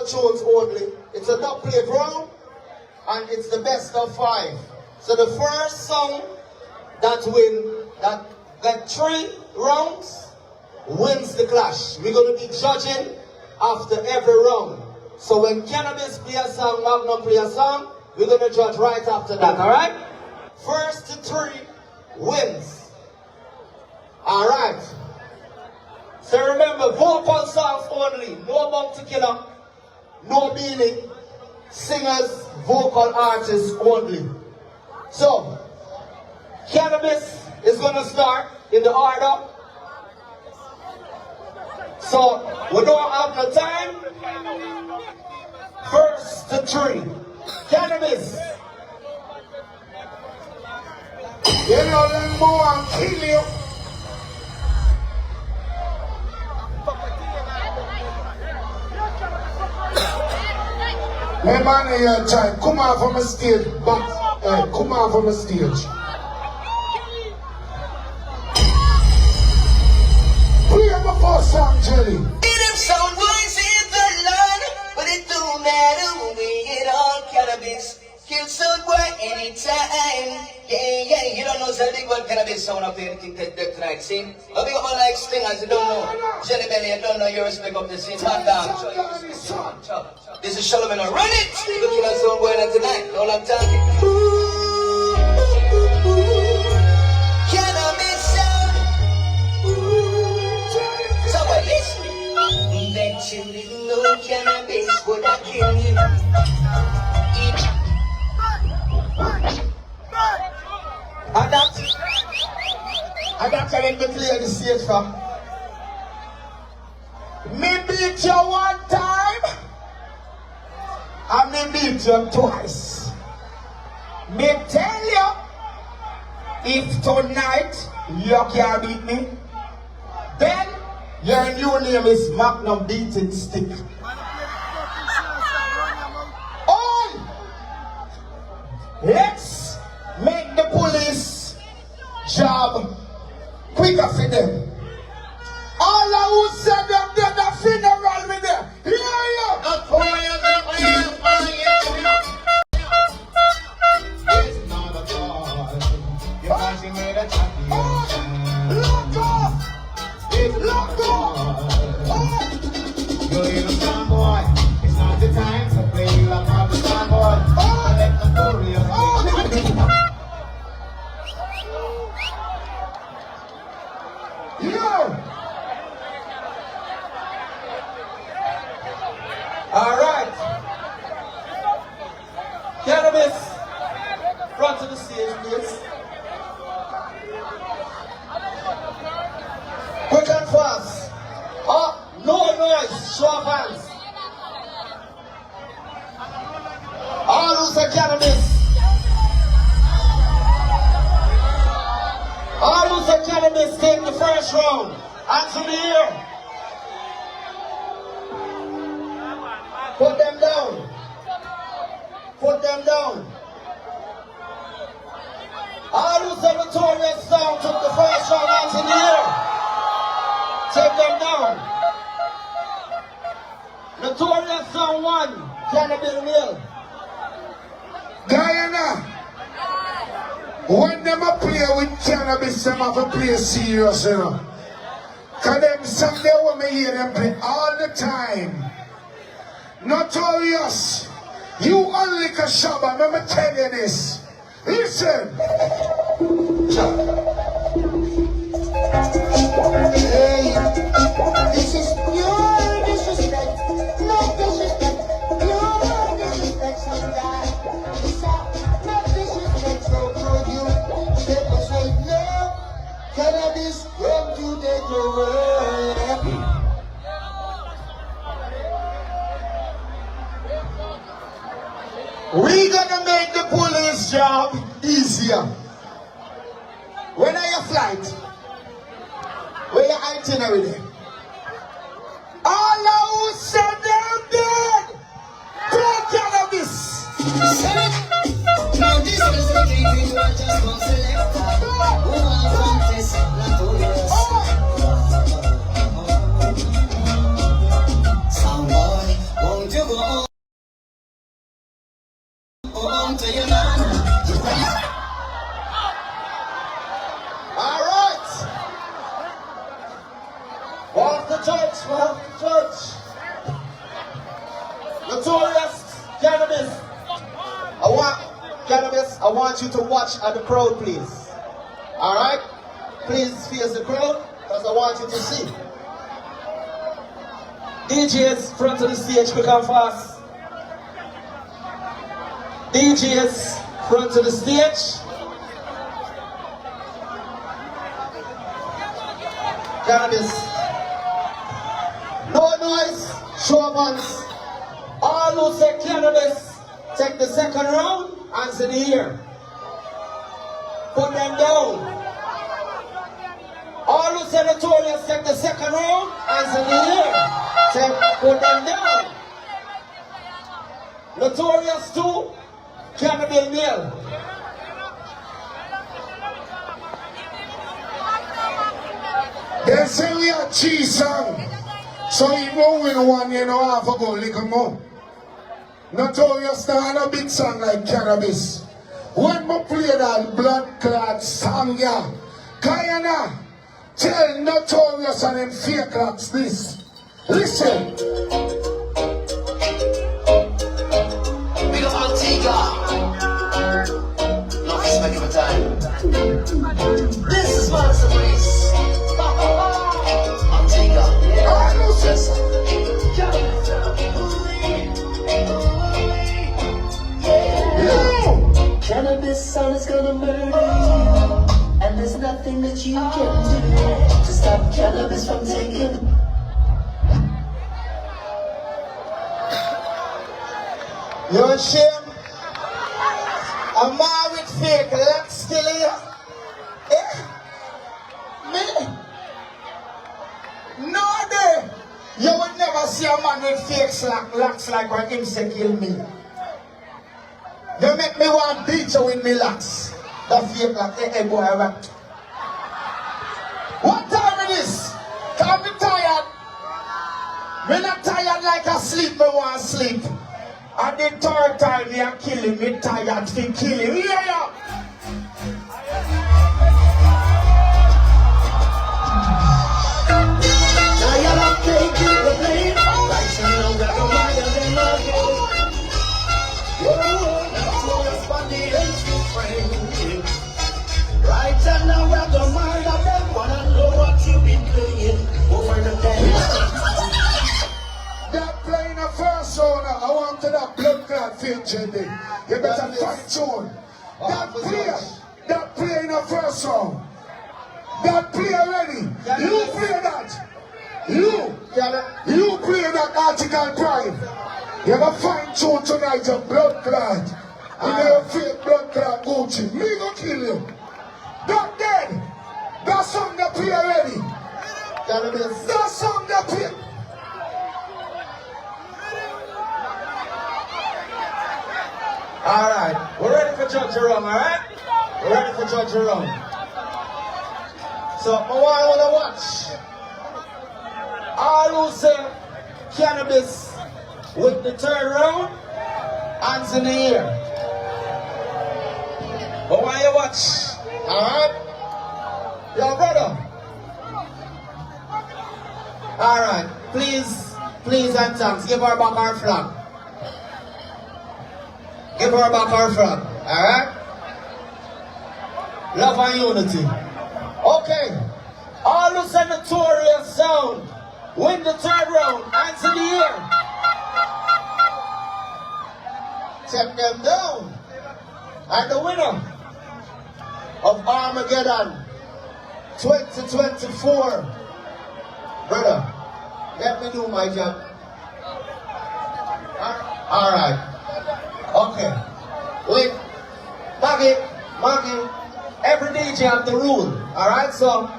tunes only. It's a top play round, and it's the best of 5. So the first song that get 3 rounds wins the clash. We're going to be judging after every round. So when Kanabis play a song, Magnum play a song, we're going to judge right after that, alright? First to 3 wins. Alright. So remember, vocal songs only. No bounty killer, no beanie. Singers, vocal artists only. So, Kanabis is going to start in the order. So, we don't have no time. First to 3. Kanabis. You know them more and kill you. Hey man, your time. Come out from the stage. Come out from the stage. Play my first song, Jelly. Them sound boys in the land, but it don't matter when we get on Kanabis. Kill sound boy anytime. Yeah, you don't know something about Kanabis sound up there, anything that tonight, see? But we got my like stingers, you don't know. Jelly Belly, you don't know, you respect up the scene. Man down, this is Shalom, run it! Look at that sound boy tonight, all I'm talking. Kanabis sound. So what, listen. Bet you didn't know Kanabis would have killed you. And that's let me clear the stage from. Me beat you 1 time, and me beat you twice. Me tell you, if tonight you can't beat me, then your new name is Magnum Beating Stick. Let's make the police job quicker for them. All who said them did the funeral with them. Hear you! It's not a cause. Because you made a champion. Lock off! Lock off! You're a strong boy. It's not the time to play like I'm a strong boy. Let Notorious. Alright. Kanabis, front of the stage, please. Quick and fast. No noise, show of hands. All who say Kanabis. All who say Kanabis take the first round. Hands in the air. Put them down. Put them down. All who say Notorious sound took the first round. Hands in the air. Take them down. Notorious sound 1. Kanabis nil. Guyana, when them a play with Kanabis, them have to play serious, you know. Cause them someday when me hear them play all the time. Notorious, you only can shabba, let me tell you this. Listen. Hey, this is pure disrespect. No disrespect. Pure disrespect, some guy. No disrespect, so could you step aside now? Kanabis, come to take over. We gonna make the police job easier. When are your flight? Where your itinerary there? All who said they're dead, play Kanabis. Now this is the thing you are just one selector. Who are contest, Notorious. Sound boy, won't you go Church. Notorious, Kanabis. Kanabis, I want you to watch at the crowd, please. Alright? Please face the crowd, because I want you to see. DJs, front of the stage, quick and fast. DJs, front of the stage. Kanabis. No noise, show of hands. All who say Kanabis, take the second round, hands in the air. Put them down. All who say Notorious, take the second round, hands in the air. Put them down. Notorious 2, Kanabis nil. They say we are cheese song. So if you win one, you know, half a go, little more. Notorious now and a big song like Kanabis. When we play that blood clot song, yeah, Guyana, tell Notorious and them fake clocks this. Listen. We go Antigua. No respect for time. This is my surprise. Antigua. Yes. Kanabis sound is gonna murder you, and there's nothing that you can do to stop Kanabis from taking. You're ashamed? A man with fake locks still here? Eh? Me? No day! You would never see a man with fake locks like when him say kill me. You make me want beat you with me locks. The fake lock, hey boy, right? What time it is? Can't be tired. Me not tired like I sleep, me want sleep. And the third time me are killing me tired for killing. Yeah. Tired of taking the blame. Right now, we're higher than my head. Notorious for the entry frame. Right now, we're the mind of them. Wanna know what you've been playing over the day. That playing a first round, I want to that blood clot feel, JD. You better fight soon. That play in a first round. That play already. You play that. You play that Article Prime. You're gonna find tune tonight a blood clot. And you're fake blood clot Gucci. Me gonna kill you. That dead. That song that play already. That song that play. Alright, we're ready for Judge Jerome, alright? We're ready for Judge Jerome. So, I want to watch. All who say Kanabis with the third round, hands in the air. I want you to watch, alright? Yo, brother. Alright, please and thanks, give her back our flag. Give her back our flag, alright? Love and unity. Okay, all who say Notorious sound, win the third round, hands in the air. Check them down. And the winner of Armageddon 2024, brother, let me do my job. Alright. Okay. Wait. Maggie, every DJ have the rule. Alright, so